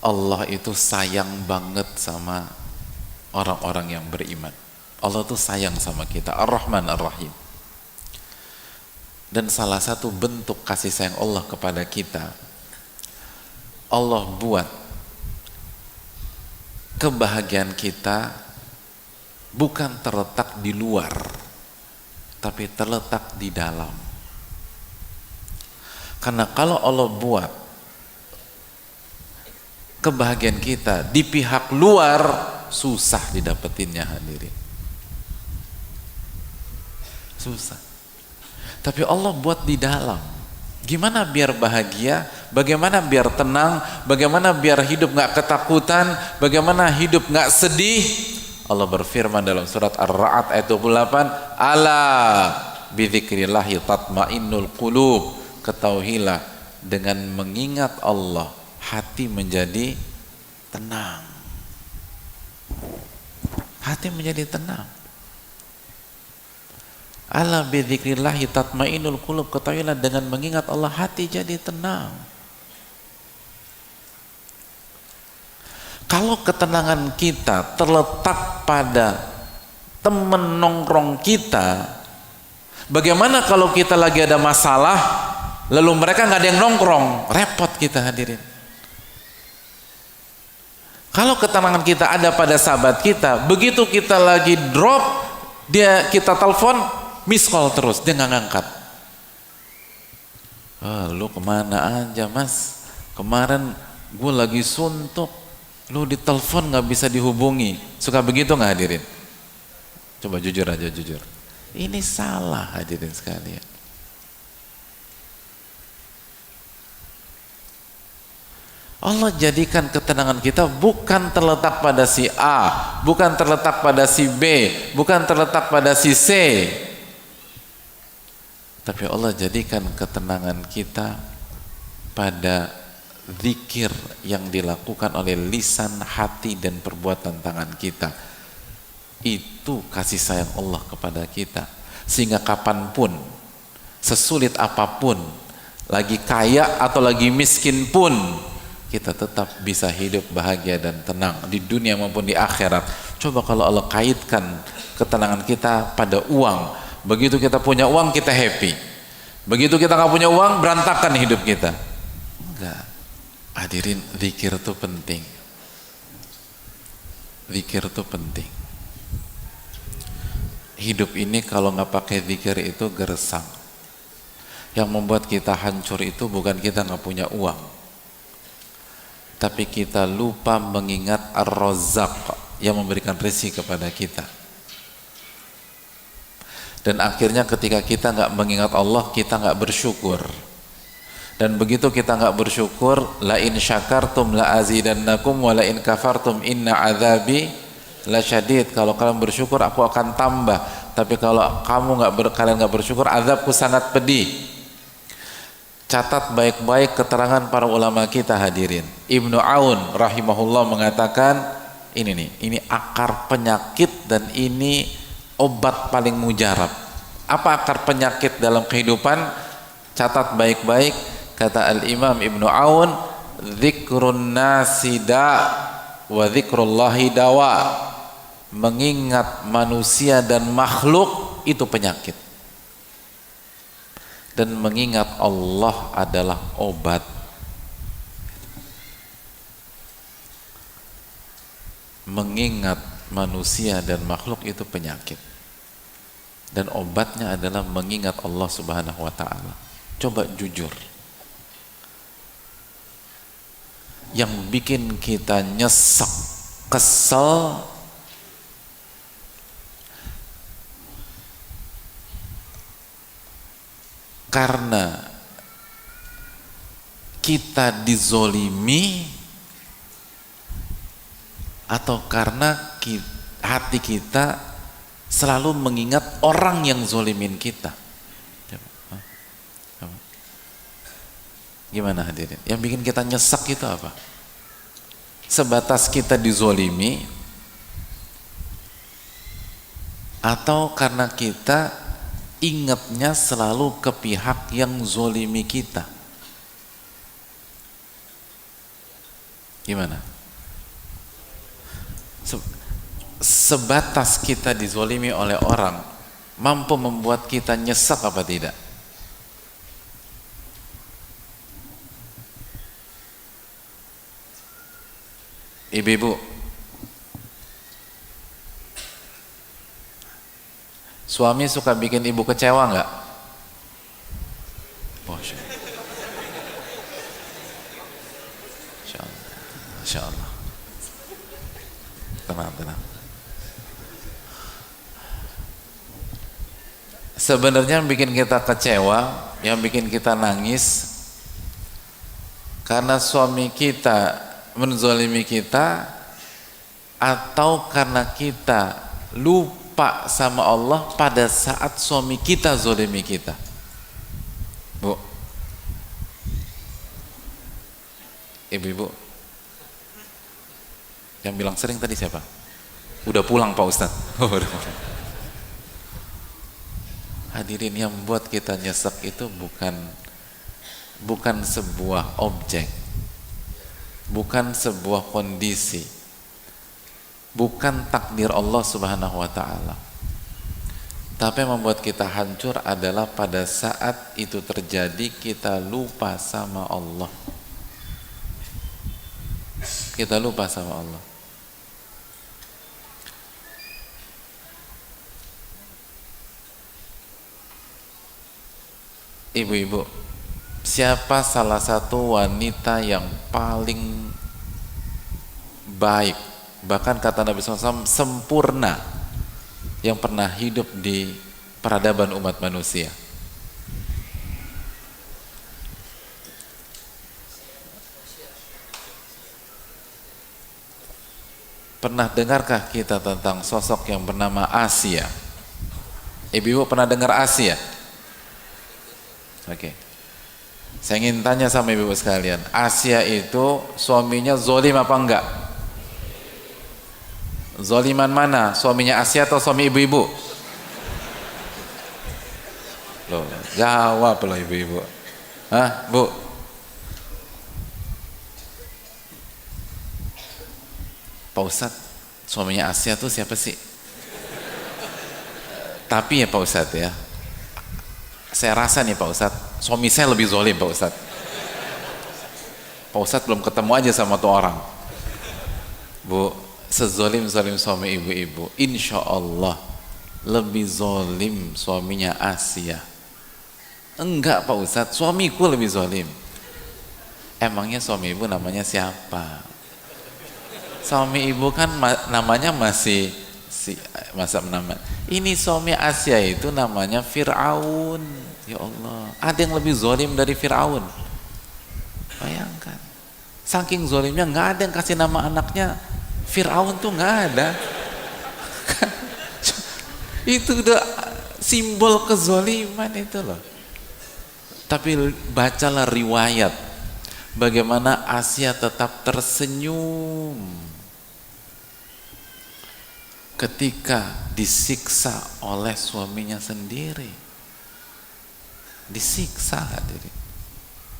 Allah itu sayang banget sama orang-orang yang beriman. Allah tuh sayang sama kita, Ar-Rahman Ar-Rahim. Dan salah satu bentuk kasih sayang Allah kepada kita, Allah buat kebahagiaan kita bukan terletak di luar, tapi terletak di dalam. Karena kalau Allah buat kebahagiaan kita di pihak luar, susah didapetinnya hadirin. Susah. Tapi Allah buat di dalam. Gimana biar bahagia? Bagaimana biar tenang? Bagaimana biar hidup gak ketakutan? Bagaimana hidup gak sedih? Allah berfirman dalam surat Ar-Ra'd ayat 28, ala bidzikrillahi tatmainnul qulub. Ketahuilah, dengan mengingat Allah hati menjadi tenang. Hati menjadi tenang. Ala bidzikrillahi tatmainnul qulub. Ketahuilah, dengan mengingat Allah hati jadi tenang. Kalau ketenangan kita terletak pada teman nongkrong kita, bagaimana kalau kita lagi ada masalah lalu mereka nggak ada yang nongkrong? Repot kita hadirin. Kalau ketenangan kita ada pada sahabat kita, begitu kita lagi drop, kita telepon, miss call terus, dia nggak ngangkat. Lu kemana aja mas? Kemarin gue lagi suntuk, lu ditelepon nggak bisa dihubungi. Suka begitu nggak hadirin? Coba jujur aja, jujur. Ini salah hadirin sekalian. Allah jadikan ketenangan kita bukan terletak pada si A, bukan terletak pada si B, bukan terletak pada si C. Tapi Allah jadikan ketenangan kita pada zikir yang dilakukan oleh lisan, hati, dan perbuatan tangan kita. Itu kasih sayang Allah kepada kita. Sehingga kapanpun, sesulit apapun, lagi kaya atau lagi miskin pun, kita tetap bisa hidup bahagia dan tenang di dunia maupun di akhirat. Coba kalau Allah kaitkan ketenangan kita pada uang. Begitu kita punya uang, kita happy. Begitu kita nggak punya uang, berantakan hidup kita. Enggak. Hadirin, zikir itu penting. Zikir itu penting. Hidup ini kalau nggak pakai zikir itu gersang. Yang membuat kita hancur itu bukan kita nggak punya uang, tapi kita lupa mengingat Ar-Razzaq yang memberikan rezeki kepada kita. Dan akhirnya ketika kita nggak mengingat Allah, kita nggak bersyukur. Dan begitu kita nggak bersyukur, la in syakartum la azidannakum wa la in kafartum inna azabi lasyadid. Kalau kalian bersyukur, aku akan tambah. Tapi kalau kalian nggak bersyukur, azabku sangat pedih. Catat baik-baik keterangan para ulama kita hadirin. Ibnu Aun rahimahullah mengatakan, ini akar penyakit dan ini obat paling mujarab. Apa akar penyakit dalam kehidupan? Catat baik-baik, kata Al-Imam Ibnu Aun, zikrun nasida wa zikrullahi dawa. Mengingat manusia dan makhluk itu penyakit. Dan mengingat Allah adalah obat. Mengingat manusia dan makhluk itu penyakit. Dan obatnya adalah mengingat Allah Subhanahu wa ta'ala. Coba jujur. Yang bikin kita nyesek, kesel, karena kita dizolimi, atau karena hati kita selalu mengingat orang yang zolimin kita. Gimana hadirin? Yang bikin kita nyesek itu apa? Sebatas kita dizolimi, atau karena kita ingatnya selalu ke pihak yang zolimi kita? Gimana? Sebatas kita dizolimi oleh orang mampu membuat kita nyesek apa tidak? Ibu-ibu, suami suka bikin ibu kecewa nggak? Masya Allah. Masya Allah. Tenang, tenang. Sebenarnya yang bikin kita kecewa, yang bikin kita nangis, karena suami kita menzalimi kita, atau karena kita lupa sama Allah pada saat suami kita zalimi kita. Bu, ibu-ibu, yang bilang sering tadi siapa? Udah pulang Pak Ustadz. Oh, udah pulang. Hadirin, yang buat kita nyesek itu bukan sebuah objek, bukan sebuah kondisi, bukan takdir Allah Subhanahu wa ta'ala. Tapi yang membuat kita hancur adalah pada saat itu terjadi kita lupa sama Allah. Kita lupa sama Allah. Ibu-ibu, siapa salah satu wanita yang paling baik, bahkan kata Nabi SAW sempurna, yang pernah hidup di peradaban umat manusia? Pernah dengarkah kita tentang sosok yang bernama Asia? Ibu-ibu pernah dengar Asia? Oke. Saya ingin tanya sama ibu sekalian, Asia itu suaminya zolim apa enggak? Zoliman mana? Suaminya Asia atau suami ibu-ibu? Loh, jawab loh ibu-ibu. Hah, Bu? Pak Ustadz, suaminya Asia tuh siapa sih? Tapi ya Pak Ustadz ya, saya rasa nih Pak Ustadz, suami saya lebih zolim Pak Ustadz. Pak Ustadz belum ketemu aja sama tuh orang. Bu, sezolim-zolim suami ibu-ibu, insya Allah lebih zolim suaminya Asia. Enggak Pak Ustadz, suamiku lebih zolim. Emangnya suami ibu namanya siapa? Suami ibu kan namanya masih masa nama. Ini suami Asia itu namanya Fir'aun. Ya Allah, ada yang lebih zolim dari Fir'aun? Bayangkan, saking zolimnya nggak ada yang kasih nama anaknya Fir'aun tuh, nggak ada. Itu udah simbol kezoliman itu loh. Tapi bacalah riwayat bagaimana Asia tetap tersenyum ketika disiksa oleh suaminya sendiri. Disiksa hadirin,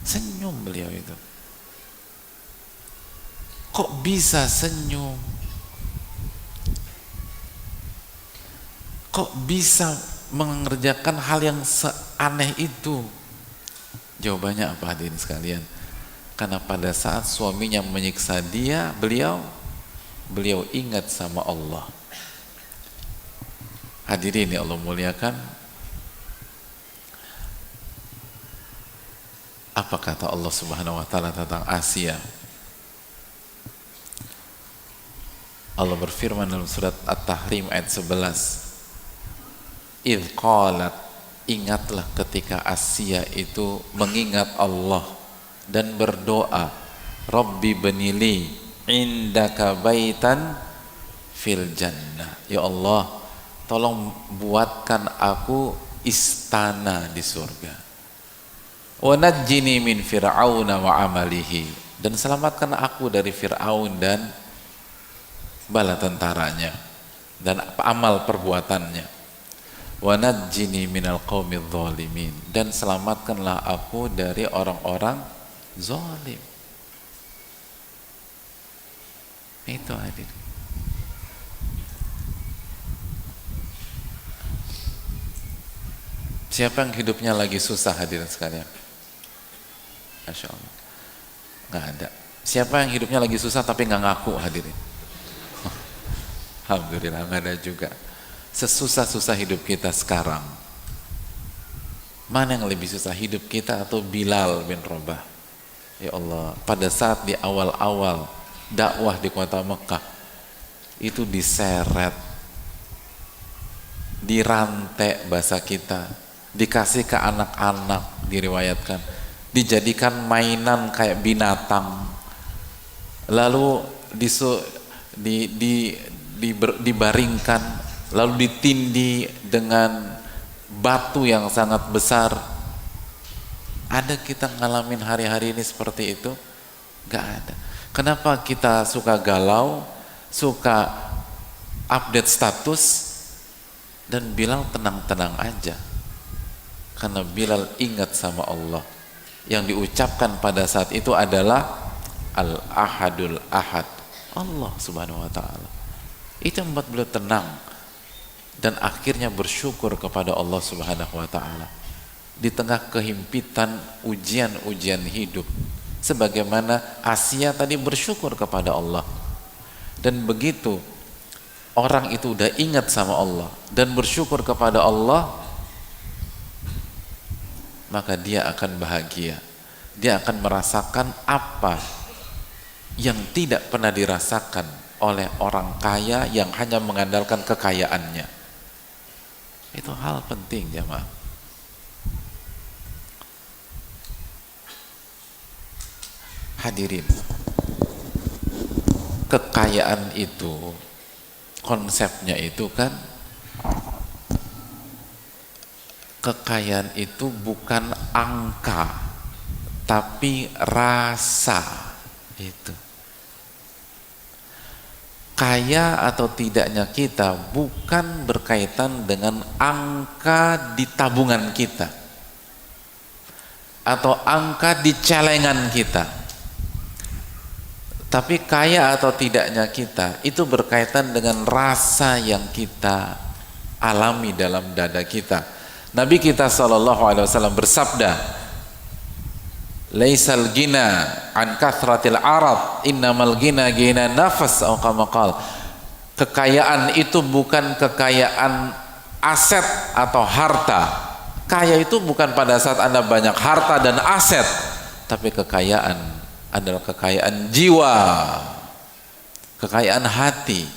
senyum beliau itu. Kok bisa senyum? Kok bisa mengerjakan hal yang seaneh itu? Jawabannya apa hadirin sekalian? Karena pada saat suaminya menyiksa dia, beliau ingat sama Allah. Hadirin yang Allah muliakan, apa kata Allah Subhanahu wa ta'ala tentang Asia? Allah berfirman dalam surat At-Tahrim ayat 11, idh qalat, ingatlah ketika Asia itu mengingat Allah dan berdoa, Rabbi benili indaka baitan fil jannah, ya Allah tolong buatkan aku istana di surga, wa najjini min fir'auna wa amalihi, dan selamatkan aku dari Fir'aun dan bala tentaranya dan amal perbuatannya, wa najjini minal qaumidz zalimin, dan selamatkanlah aku dari orang-orang zalim. Itu hadir. Siapa yang hidupnya lagi susah hadirin sekalian? Masya Allah. Nggak ada. Siapa yang hidupnya lagi susah tapi nggak ngaku hadirin? Alhamdulillah nggak ada juga. Sesusah-susah hidup kita sekarang, mana yang lebih susah, hidup kita atau Bilal bin Rabah? Ya Allah, pada saat di awal-awal dakwah di kota Mekah itu diseret, dirantai bahasa kita, dikasih ke anak-anak, diriwayatkan dijadikan mainan kayak binatang, lalu dibaringkan, lalu ditindih dengan batu yang sangat besar. Ada kita ngalamin hari-hari ini seperti itu? Gak ada. Kenapa kita suka galau, suka update status, dan Bilal tenang-tenang aja? Karena Bilal ingat sama Allah. Yang diucapkan pada saat itu adalah Al-Ahadul Ahad, Allah subhanahu wa ta'ala. Itu yang membuat beliau tenang dan akhirnya bersyukur kepada Allah subhanahu wa ta'ala di tengah kehimpitan ujian-ujian hidup, sebagaimana Asia tadi bersyukur kepada Allah. Dan begitu orang itu udah ingat sama Allah dan bersyukur kepada Allah, maka dia akan bahagia, dia akan merasakan apa yang tidak pernah dirasakan oleh orang kaya yang hanya mengandalkan kekayaannya. Itu hal penting jemaah. Hadirin, kekayaan itu konsepnya itu kan, kekayaan itu bukan angka tapi rasa. Itu kaya atau tidaknya kita bukan berkaitan dengan angka di tabungan kita atau angka di celengan kita, tapi kaya atau tidaknya kita itu berkaitan dengan rasa yang kita alami dalam dada kita. Nabi kita SAW bersabda, laisal gina an kathratil arad, innamal gina gina nafas, atau kama qala. Kekayaan itu bukan kekayaan aset atau harta. Kaya itu bukan pada saat Anda banyak harta dan aset, tapi kekayaan adalah kekayaan jiwa, kekayaan hati.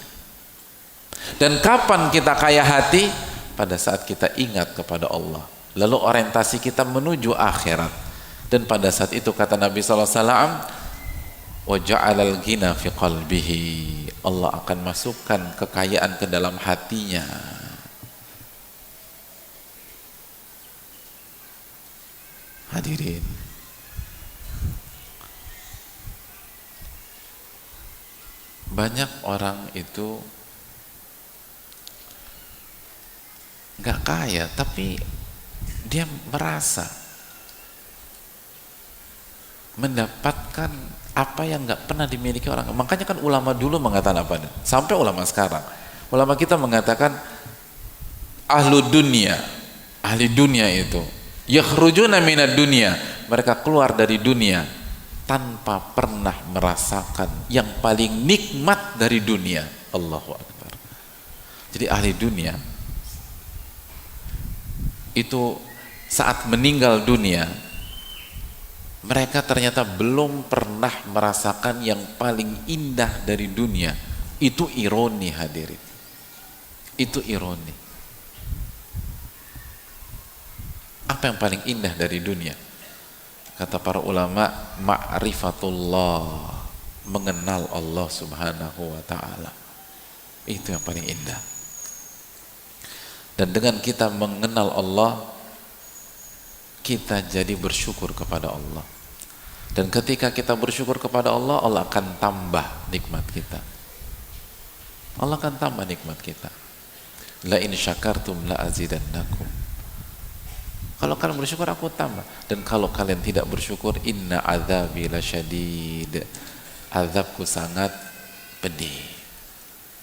Dan kapan kita kaya hati? Pada saat kita ingat kepada Allah, lalu orientasi kita menuju akhirat. Dan pada saat itu kata Nabi SAW, wa ja'alal ghina fi qalbihi, Allah akan masukkan kekayaan ke dalam hatinya. Hadirin, banyak orang itu nggak kaya tapi dia merasa mendapatkan apa yang nggak pernah dimiliki orang. Makanya kan ulama dulu mengatakan apa? Sampai ulama sekarang, ulama kita mengatakan ahlu dunia, ahli dunia itu yakhrujuna minad dunia, mereka keluar dari dunia tanpa pernah merasakan yang paling nikmat dari dunia. Allahu Akbar. Jadi ahli dunia itu saat meninggal dunia, mereka ternyata belum pernah merasakan yang paling indah dari dunia. Itu ironi hadirin, itu ironi. Apa yang paling indah dari dunia? Kata para ulama, ma'rifatullah, mengenal Allah subhanahu wa ta'ala. Itu yang paling indah. Dan dengan kita mengenal Allah, kita jadi bersyukur kepada Allah. Dan ketika kita bersyukur kepada Allah, Allah akan tambah nikmat kita. Allah akan tambah nikmat kita. La in syakartum la azidannakum. Kalau kalian bersyukur, aku tambah. Dan kalau kalian tidak bersyukur, inna azabi lasyadid, azabku sangat pedih.